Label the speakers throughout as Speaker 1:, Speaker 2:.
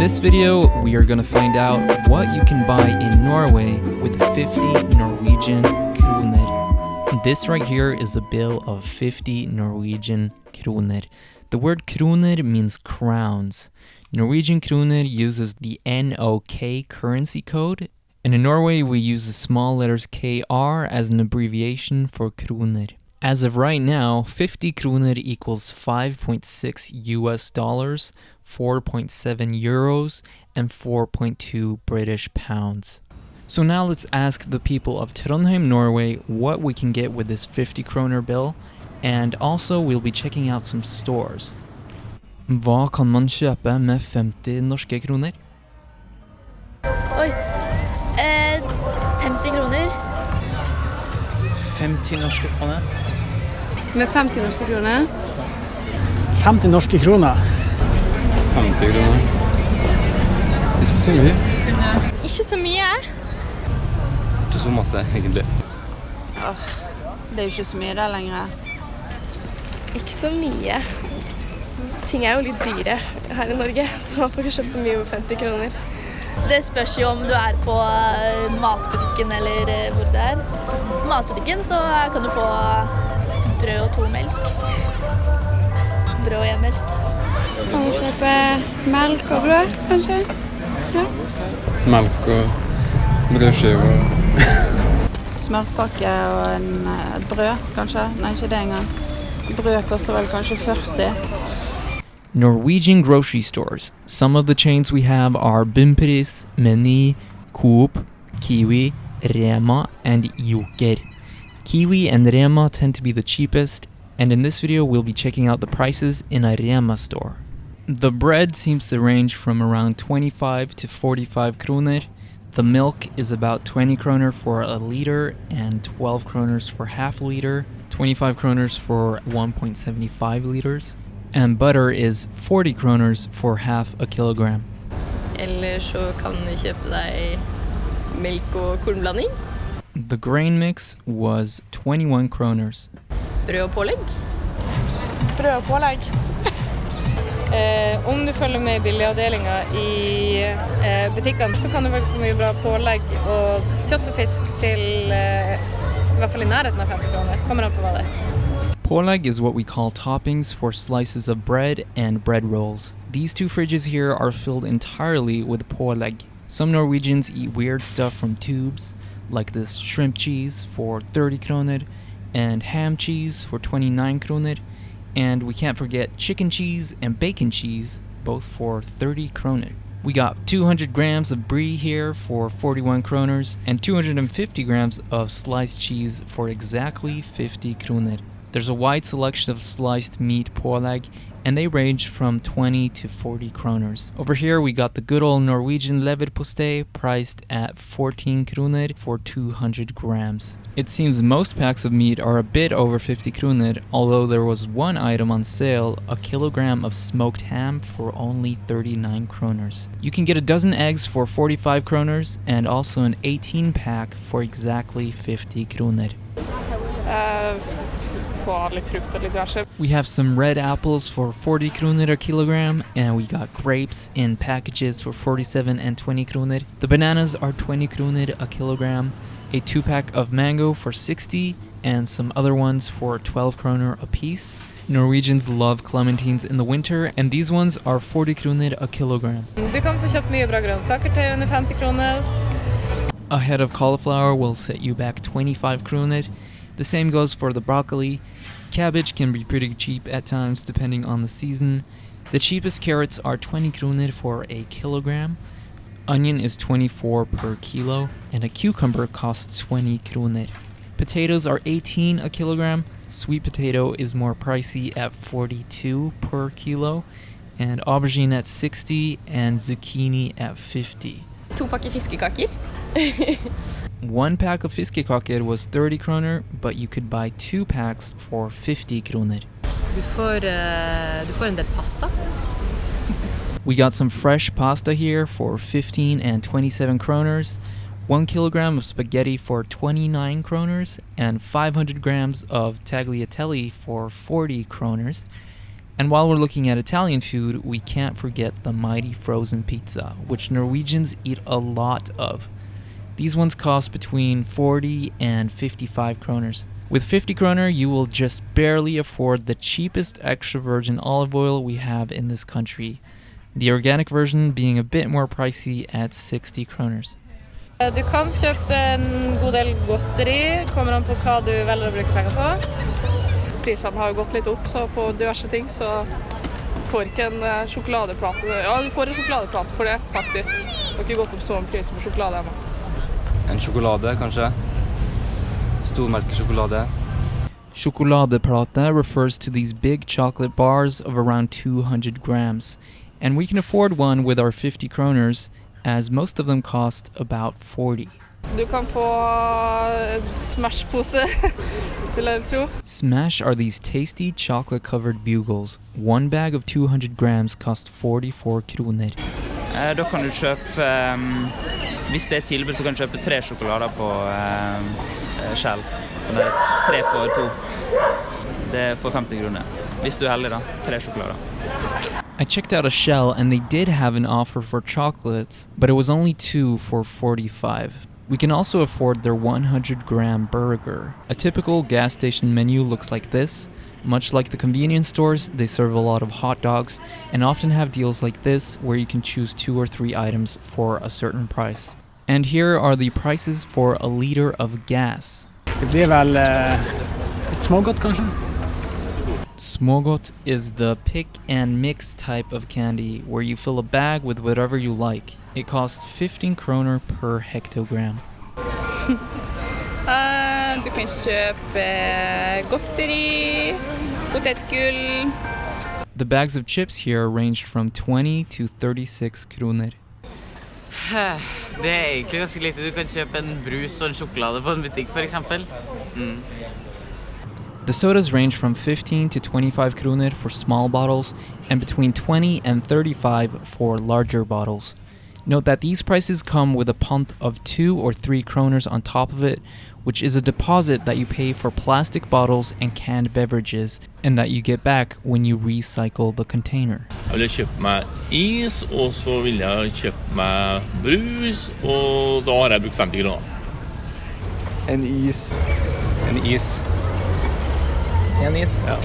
Speaker 1: this video, we are going to find out what you can buy in Norway with 50 Norwegian kroner. This right here is a bill of 50 Norwegian kroner. The word kroner means crowns. Norwegian kroner uses the NOK currency code, and in Norway we use the small letters KR as an abbreviation for kroner. As of right now, 50 kroner equals $5.6 US, 4.7 euros, and 4.2 British pounds. So now let's ask the people of Trondheim, Norway, what we can get with this 50 kroner bill, and also we'll be checking out some stores. Hva kan man kjøpe med 50 norske kroner?
Speaker 2: Oi, 50 kroner.
Speaker 1: 50 norske kroner?
Speaker 3: Med 50 norske kroner?
Speaker 4: 50 norske kroner.
Speaker 5: 50 kroner. Ikke så mye.
Speaker 2: Ikke så mye.
Speaker 5: Ikke så masse, egentlig.
Speaker 3: Det er jo ikke så mye der lenger.
Speaker 2: Ikke så mye. Ting er jo litt dyre her i Norge, så man får ikke kjøpt så mye med 50 kroner. Det spørs jo om du er på matbutikken eller hvor det er. På matbutikken så kan du få brød og 2 melk. Brød og 1 melk.
Speaker 3: Kan du kjøpe melk og brød, kanskje? Ja.
Speaker 5: Melk og brødskive og...
Speaker 3: Smørpakke og et brød, kanskje? Nei, ikke det engang. Brød koster vel kanskje 40.
Speaker 1: Norwegian grocery stores. Some of the chains we have are Bumpris, Meny, Coop, Kiwi, Rema, and Joker. Kiwi and Rema tend to be the cheapest, and in this video we'll be checking out the prices in a Rema store. The bread seems to range from around 25 to 45 kroner. The milk is about 20 kroner for a liter and 12 kroners for half a liter, 25 kroners for 1.75 liters. And butter is 40 kroners for half a kilogram.
Speaker 2: Eller så kan du kjøpe deg melk og kornblanding.
Speaker 1: The grain mix was 21 kroners.
Speaker 2: Brød og pålegg.
Speaker 6: Brød og pålegg. Om du følger med i billigavdelingen i butikkene, så kan du faktisk få mye bra pålegg og kjøtt og fisk til i hvert fall i nærheten av 50 kroner. Kommer an på hva det er.
Speaker 1: Pålegg is what we call toppings for slices of bread and bread rolls. These two fridges here are filled entirely with pålegg. Some Norwegians eat weird stuff from tubes, like this shrimp cheese for 30 kroner, and ham cheese for 29 kroner, and we can't forget chicken cheese and bacon cheese, both for 30 kroner. We got 200 grams of brie here for 41 kroners, and 250 grams of sliced cheese for exactly 50 kroner. There's a wide selection of sliced meat pålegg, and they range from 20 to 40 kroners. Over here we got the good old Norwegian leverpostei, priced at 14 kroner for 200 grams. It seems most packs of meat are a bit over 50 kroner, although there was one item on sale, a kilogram of smoked ham for only 39 kroners. You can get a dozen eggs for 45 kroners, and also an 18 pack for exactly 50 kroner. We have some red apples for 40 kroner a kilogram, and we got grapes in packages for 47 and 20 kroner. The bananas are 20 kroner a kilogram, a 2-pack of mango for 60, and some other ones for 12 kroner a piece. Norwegians love clementines in the winter, and these ones are 40 kroner a kilogram.
Speaker 6: Du kan få kjøpt mye bra grønnsaker til under 50 kroner.
Speaker 1: A head of cauliflower will set you back 25 kroner. The same goes for the broccoli. Cabbage can be pretty cheap at times depending on the season. The cheapest carrots are 20 kroner for a kilogram. Onion is 24 per kilo, and a cucumber costs 20 kroner. Potatoes are 18 a kilogram. Sweet potato is more pricey at 42 per kilo, and aubergine at 60 and zucchini at 50.
Speaker 2: 2 pakker fiskekaker.
Speaker 1: 1 pack of fiskekaker was 30 kroner, but you could buy 2 packs for 50 kroner.
Speaker 7: Du får en del pasta.
Speaker 1: We got some fresh pasta here for 15 and 27 kroners, 1 kilogram of spaghetti for 29 kroners, and 500 grams of tagliatelle for 40 kroners. And while we're looking at Italian food, we can't forget the mighty frozen pizza, which Norwegians eat a lot of. These ones cost between 40 and 55 kroners. With 50 kroner, you will just barely afford the cheapest extra virgin olive oil we have in this country, the organic version being a bit more pricey at 60 kroners.
Speaker 6: Du kan kjøpe en god del godteri, kommer an på hva du velger å bruke penger på.
Speaker 8: Prisene har gått litt opp, så på diverse ting, så får ikke en sjokoladeplate. Ja, du får en sjokoladeplate for det, faktisk. Det har ikke gått opp så en pris på sjokolade ennå.
Speaker 5: En sjokolade, kanskje. Stormerkesjokolade.
Speaker 1: Chocoladeplate refers to these big chocolate bars of around 200 grams. And we can afford one with our 50 kroners, as most of them cost about 40.
Speaker 8: Du kan få Smash-pose, vil jeg tro.
Speaker 1: Smash are these tasty chocolate-covered bugles. One bag of 200 grams cost 44 kroner.
Speaker 9: Da kan du kjøpe, hvis det tilbud, så kan du kjøpe 3 sjokolader på skjell. Så det 3 for 2. Det for 50 kroner. Hvis du heldig da, 3 sjokolader.
Speaker 1: I checked out a Shell and they did have an offer for chocolates, but it was only 2 for 45. We can also afford their 100-gram burger. A typical gas station menu looks like this. Much like the convenience stores, they serve a lot of hot dogs and often have deals like this where you can choose 2 or 3 items for a certain price. And here are the prices for a liter of gas.
Speaker 4: Det blir vel et smågodt kanskje?
Speaker 1: Smågodt is the pick and mix type of candy where you fill a bag with whatever you like. It costs 15 kroner per hectogram.
Speaker 3: Du kan kjøpe godteri, potetgull.
Speaker 1: The bags of chips here ranged from 20 to 36 kroner.
Speaker 10: Det egentlig ganske lite. Du kan kjøpe en brus og en sjokolade på en butikk for eksempel.
Speaker 1: The sodas range from 15 to 25 kroner for small bottles and between 20 and 35 for larger bottles. Note that these prices come with a pant of 2 or 3 kroners on top of it, which is a deposit that you pay for plastic bottles and canned beverages and that you get back when you recycle the container.
Speaker 11: Jeg ville kjøpe meg is, og så ville jeg kjøpe meg brus, og da har jeg brukt 50 kroner.
Speaker 5: En is. En is.
Speaker 1: Ja.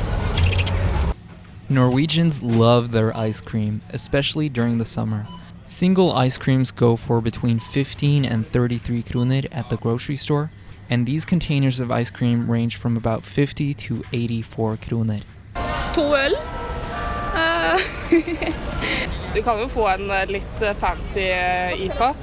Speaker 1: Norwegians love their ice cream, especially during the summer. Single ice creams go for between 15 and 33 kroner at the grocery store, and these containers of ice cream range from about 50 to 84 kroner.
Speaker 3: 2 øl.
Speaker 8: Du kan jo få en litt fancy IPA.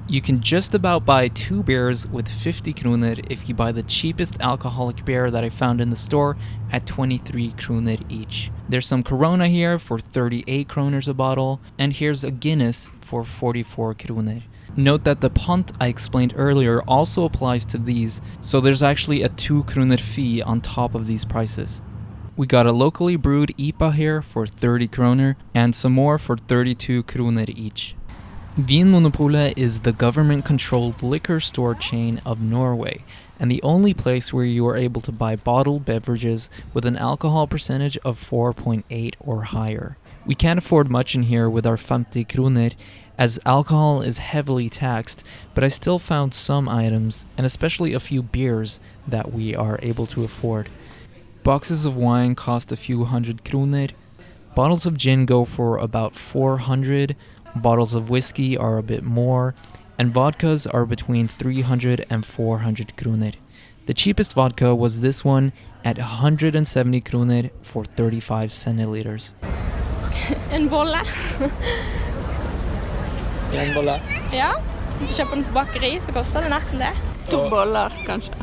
Speaker 1: You can just about buy 2 beers with 50 kroner if you buy the cheapest alcoholic beer that I found in the store at 23 kroner each. There's some Corona here for 38 kroners a bottle, and here's a Guinness for 44 kroner. Note that the pant I explained earlier also applies to these, so there's actually a 2 kroner fee on top of these prices. We got a locally brewed IPA here for 30 kroner and some more for 32 kroner each. Vinmonopolet is the government-controlled liquor store chain of Norway and the only place where you are able to buy bottled beverages with an alcohol percentage of 4.8 or higher. We can't afford much in here with our 50 kroner as alcohol is heavily taxed, but I still found some items and especially a few beers that we are able to afford. Boxes of wine cost a few hundred kroner. Bottles of gin go for about 400. Bottles of whiskey are a bit more, and vodkas are between 300 and 400 kroner. The cheapest vodka was this one at 170 kroner for 35 centiliters.
Speaker 2: En bolle.
Speaker 1: En bolle?
Speaker 2: Ja, hvis du kjøper den på bakeri så koster det nesten det.
Speaker 3: 2 boller kanskje.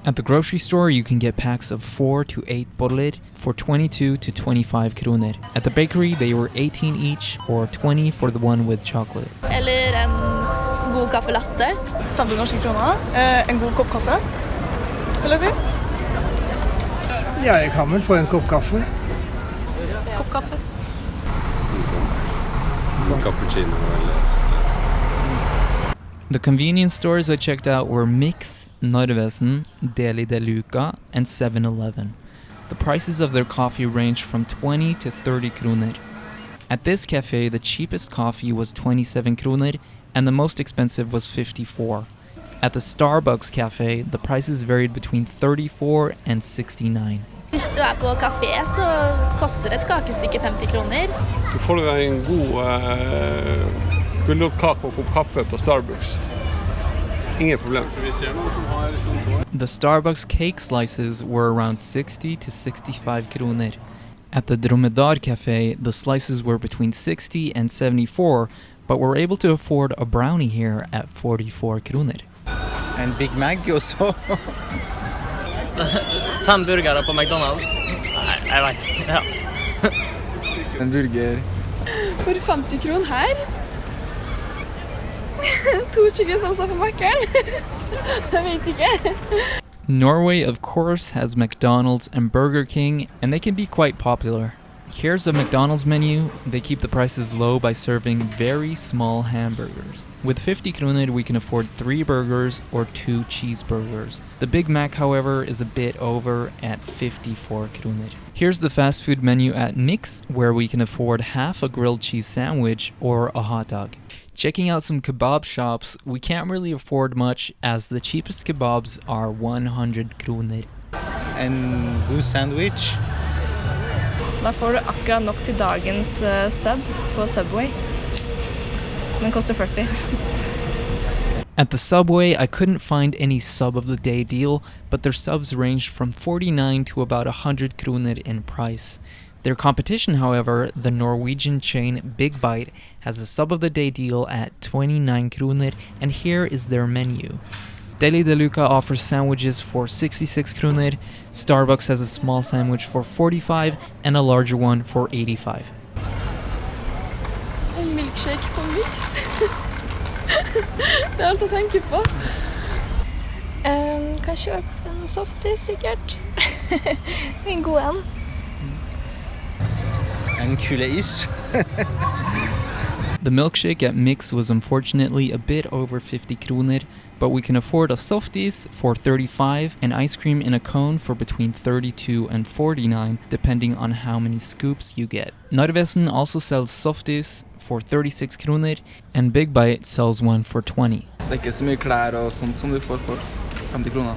Speaker 1: At the grocery store, you can get packs of 4 to 8 boller for 22 to 25 kroner. At the bakery, they were 18 each, or 20 for the one with chocolate.
Speaker 2: Eller en god kaffe latte.
Speaker 8: 50 norske kroner. En god kopp kaffe, vil jeg si.
Speaker 4: Ja, jeg kan vel få en kopp kaffe.
Speaker 2: Kopp kaffe.
Speaker 5: Sånn cappuccino eller...
Speaker 1: The convenience stores I checked out were Mix, Narvesen, Deli de Luca, and 7-Eleven. The prices of their coffee range from 20 to 30 kroner. At this cafe, the cheapest coffee was 27 kroner and the most expensive was 54. At the Starbucks cafe, the prices varied between 34 and 69.
Speaker 2: Hvis du på kafé, så koster et kakestykke 50 kroner.
Speaker 12: Du får deg en god gulrotkake og kopp kaffe på Starbucks. Ingen problem.
Speaker 1: The Starbucks cake slices were around 60 to 65 kroner. At the Dromedar Cafe, the slices were between 60 and 74, but we're able to afford a brownie here at 44 kroner.
Speaker 13: En Big Mac også.
Speaker 14: 5 burgere på McDonald's. Nei, jeg vet. Ja.
Speaker 5: En burger.
Speaker 2: For 50 kroner her? 2 chicken salsa på Mac-eren? Jeg vet ikke.
Speaker 1: Norway, of course, has McDonald's and Burger King, and they can be quite popular. Here's a McDonald's menu. They keep the prices low by serving very small hamburgers. With 50 kroner, we can afford 3 burgers or 2 cheeseburgers. The Big Mac, however, is a bit over at 54 kroner. Here's the fast food menu at Mix, where we can afford half a grilled cheese sandwich or a hot dog. Checking out some kebab shops, we can't really afford much as the cheapest kebabs are 100 kroner.
Speaker 13: En god sandwich.
Speaker 2: Da får du akkurat nok til dagens sub på Subway. Den koster 40.
Speaker 1: At the Subway, I couldn't find any sub of the day deal, but their subs ranged from 49 to about 100 kroner in price. Their competition, however, the Norwegian chain Big Bite, has a sub of the day deal at 29 kroner, and here is their menu. Deli de Luca offers sandwiches for 66 kroner, Starbucks has a small sandwich for 45 and a larger one for 85.
Speaker 2: En milkshake på Mix. Det alt å tenke på. Kan kjøpe en softis sikkert. En god en.
Speaker 13: En kule is.
Speaker 1: The milkshake at Mix was unfortunately a bit over 50 kroner, but we can afford a softis for 35 and ice cream in a cone for between 32 and 49, depending on how many scoops you get. Narvesen also sells softis for 36 kroner, and Big Bite sells one for 20.
Speaker 5: Det er ikke så mye klær og sånt som du får for 50 kroner.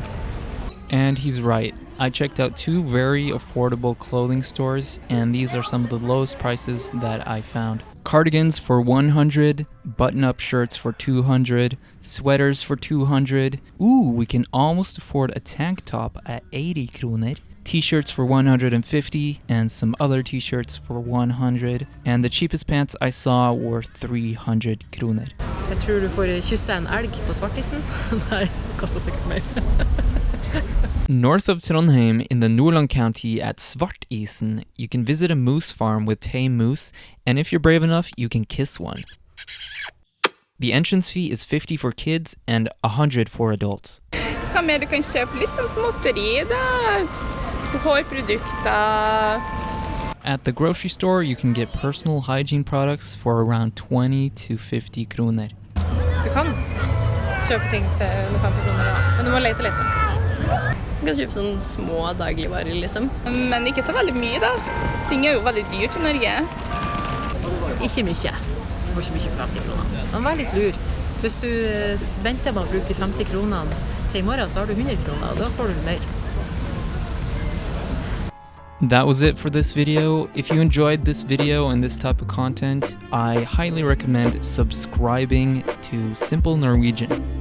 Speaker 1: And he's right. I checked out 2 very affordable clothing stores, and these are some of the lowest prices that I found. Cardigans for 100, button-up shirts for 200, sweaters for 200. Ooh, we can almost afford a tank top at 80 kroner. T-shirts for 150 and some other t-shirts for 100. And the cheapest pants I saw were 300 kroner.
Speaker 7: Jeg tror du får kysse en elg på svartisen. Nei, det koster sikkert mer.
Speaker 1: North of Trondheim in the Nordland County at Svartisen, you can visit a moose farm with tame moose, and if you're brave enough, you can kiss one. The entrance fee is 50 for kids and 100 for adults.
Speaker 6: Hva mer du kan kjøpe? Litt sånn småtteri da. Hårprodukter.
Speaker 1: At the grocery store, you can get personal hygiene products for around 20 to 50 kroner.
Speaker 6: Du kan kjøpe ting til 50 kroner, ja. Men du må lete litt.
Speaker 2: Du kan kjøpe sånne små dagligvarer, liksom.
Speaker 6: Men ikke så veldig mye, da. Ting er jo veldig dyrt i Norge.
Speaker 7: Ikke mye. Du får ikke mye for 50 kroner. Men vær litt lur. Hvis du venter med å bruke de 50 kronene til i morgen, så har du 100 kroner, og da får du mer.
Speaker 1: That was it for this video. If you enjoyed this video and this type of content, I highly recommend subscribing to Simple Norwegian.